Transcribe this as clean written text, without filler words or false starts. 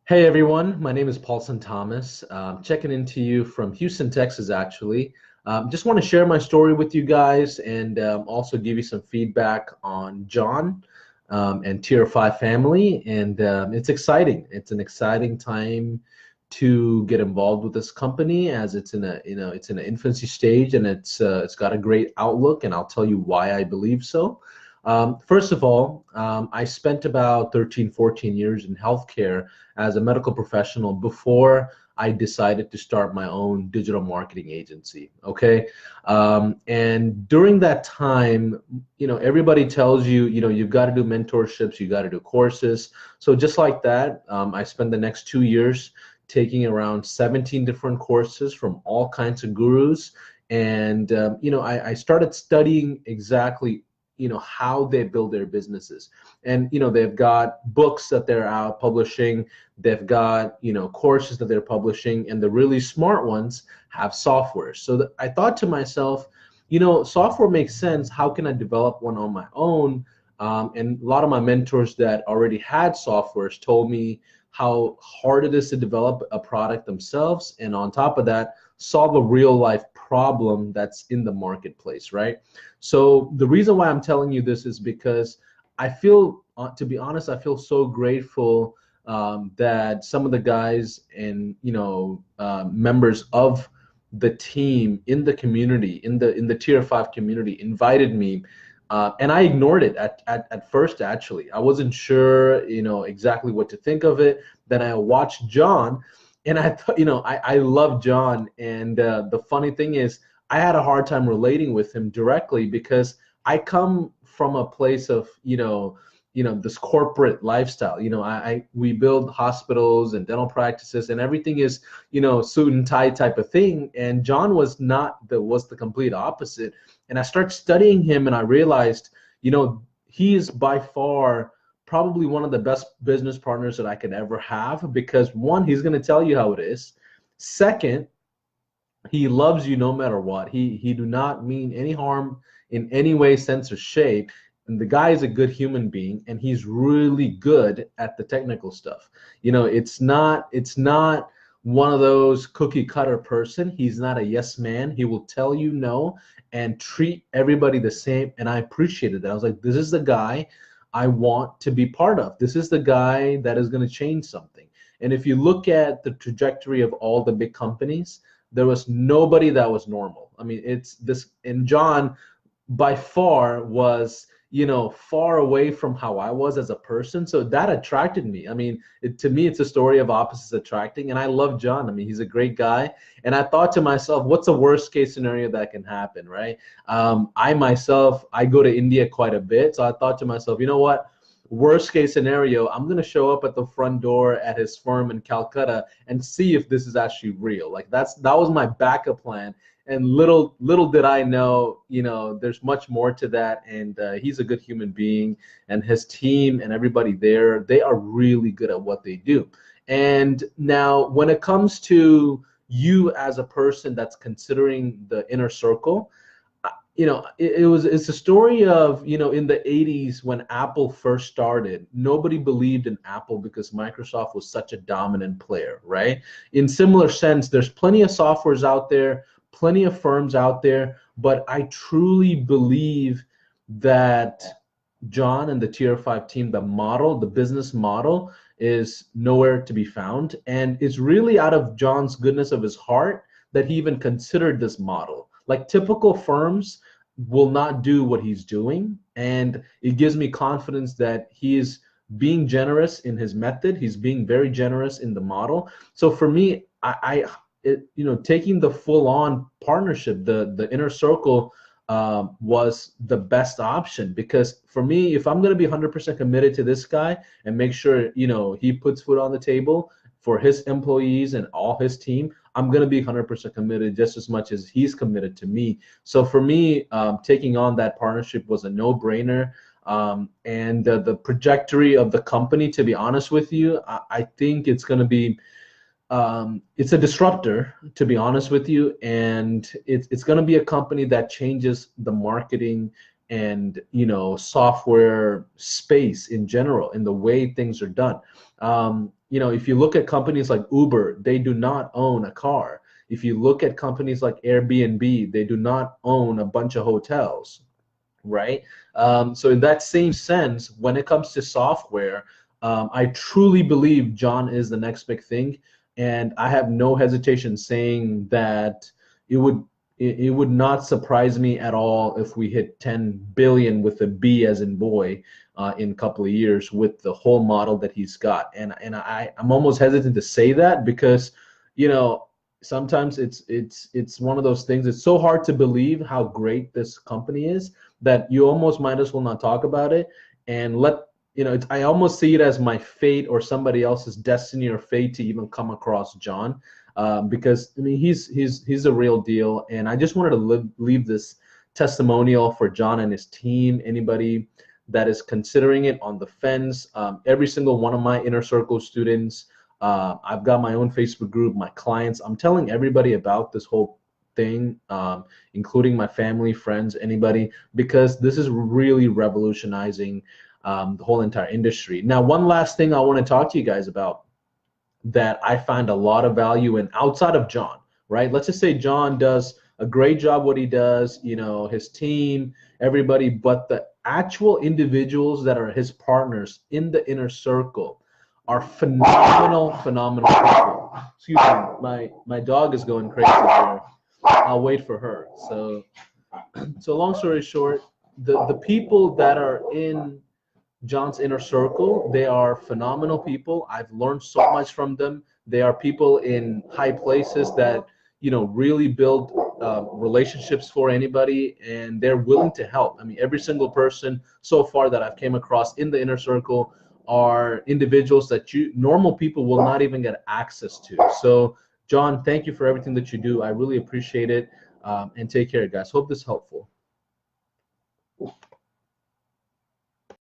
Hey everyone, my name is Paulson Thomas. Checking into you from Houston, Texas, actually. Just want to share my story with you guys and also give you some feedback on John and Tier 5 family. And it's exciting. It's an exciting time to get involved with this company as it's in it's in an infancy stage and it's got a great outlook. And I'll tell you why I believe so. First of all, I spent about 13, 14 years in healthcare as a medical professional before I decided to start my own digital marketing agency. Okay. And during that time, everybody tells you, you've got to do mentorships, you got to do courses. So just like that, I spent the next 2 years taking around 17 different courses from all kinds of gurus. And, I started studying exactly how they build their businesses. And they've got books that they're out publishing, they've got courses that they're publishing, and the really smart ones have software. So I thought to myself, software makes sense. How can I develop one on my own? And a lot of my mentors that already had softwares told me how hard it is to develop a product themselves, and on top of that, solve a real life problem that's in the marketplace, right? So the reason why I'm telling you this is because I feel, to be honest, I feel so grateful that some of the guys and members of the team in the community, in the Tier 5 community, invited me, and I ignored it at first. Actually, I wasn't sure, exactly what to think of it. Then I watched John, and I thought, I love John, and the funny thing is, I had a hard time relating with him directly because I come from a place of, this corporate lifestyle. We build hospitals and dental practices, and everything is, suit and tie type of thing. And John was the complete opposite. And I started studying him, and I realized, he is by far probably one of the best business partners that I could ever have, because one, he's going to tell you how it is. Second, he loves you no matter what. He do not mean any harm in any way, sense, or shape. And the guy is a good human being, and he's really good at the technical stuff. It's not one of those cookie cutter person. He's not a yes man. He will tell you no and treat everybody the same. And I appreciated that. I was like, this is the guy I want to be part of. This is the guy that is going to change something. And if you look at the trajectory of all the big companies, there was nobody that was normal. I mean, it's this, and John by far was, far away from how I was as a person. So that attracted me. I mean, to me, it's a story of opposites attracting. And I love John. I mean, he's a great guy. And I thought to myself, what's the worst case scenario that can happen, right? I go to India quite a bit. So I thought to myself, you know what? Worst case scenario, I'm going to show up at the front door at his firm in Calcutta and see if this is actually real. Like that was my backup plan. And little did I know, there's much more to that. And he's a good human being, and his team and everybody there, they are really good at what they do. And now when it comes to you as a person that's considering the inner circle, it's a story of, in the 80s when Apple first started, nobody believed in Apple because Microsoft was such a dominant player, right? In similar sense, there's plenty of softwares out there, plenty of firms out there, but I truly believe that John and the Tier 5 team, the business model is nowhere to be found. And it's really out of John's goodness of his heart that he even considered this model. Like typical firms will not do what he's doing, and it gives me confidence that he is being generous in his method. He's being very generous in the model. So for me, taking the full-on partnership, the inner circle, was the best option, because for me, if I'm going to be 100% committed to this guy and make sure he puts food on the table for his employees and all his team, I'm going to be 100% committed just as much as he's committed to me. So for me, taking on that partnership was a no-brainer. And the trajectory of the company, to be honest with you, I think it's going to be, it's a disruptor, to be honest with you, and it's going to be a company that changes the marketing and software space in general, in the way things are done. you know, if you look at companies like Uber, they do not own a car. If you look at companies like Airbnb, they do not own a bunch of hotels, right? So in that same sense, when it comes to software, I truly believe John is the next big thing, and I have no hesitation saying that it would it would not surprise me at all if we hit 10 billion with a B as in boy in a couple of years with the whole model that he's got. I'm almost hesitant to say that because, you know, sometimes it's one of those things. It's so hard to believe how great this company is that you almost might as well not talk about it and let, you know, I almost see it as my fate or somebody else's destiny or fate to even come across John, because I mean he's a real deal, and I just wanted to leave this testimonial for John and his team. Anybody that is considering it, on the fence, every single one of my inner circle students, I've got my own Facebook group, my clients, I'm telling everybody about this whole thing, including my family, friends, anybody, because this is really revolutionizing the whole entire industry. Now, one last thing I want to talk to you guys about that I find a lot of value in outside of John, right? Let's just say John does a great job what he does, you know, his team, everybody, but the actual individuals that are his partners in the inner circle are phenomenal people. Excuse me, my dog is going crazy here. I'll wait for her. So long story short, the people that are in John's inner circle, they are phenomenal people. I've learned so much from them. They are people in high places that, you know, really build relationships for anybody, and they're willing to help. I mean, every single person so far that I've came across in the inner circle are individuals that normal people will not even get access to. So, John, thank you for everything that you do. I really appreciate it. And take care, guys. Hope this is helpful.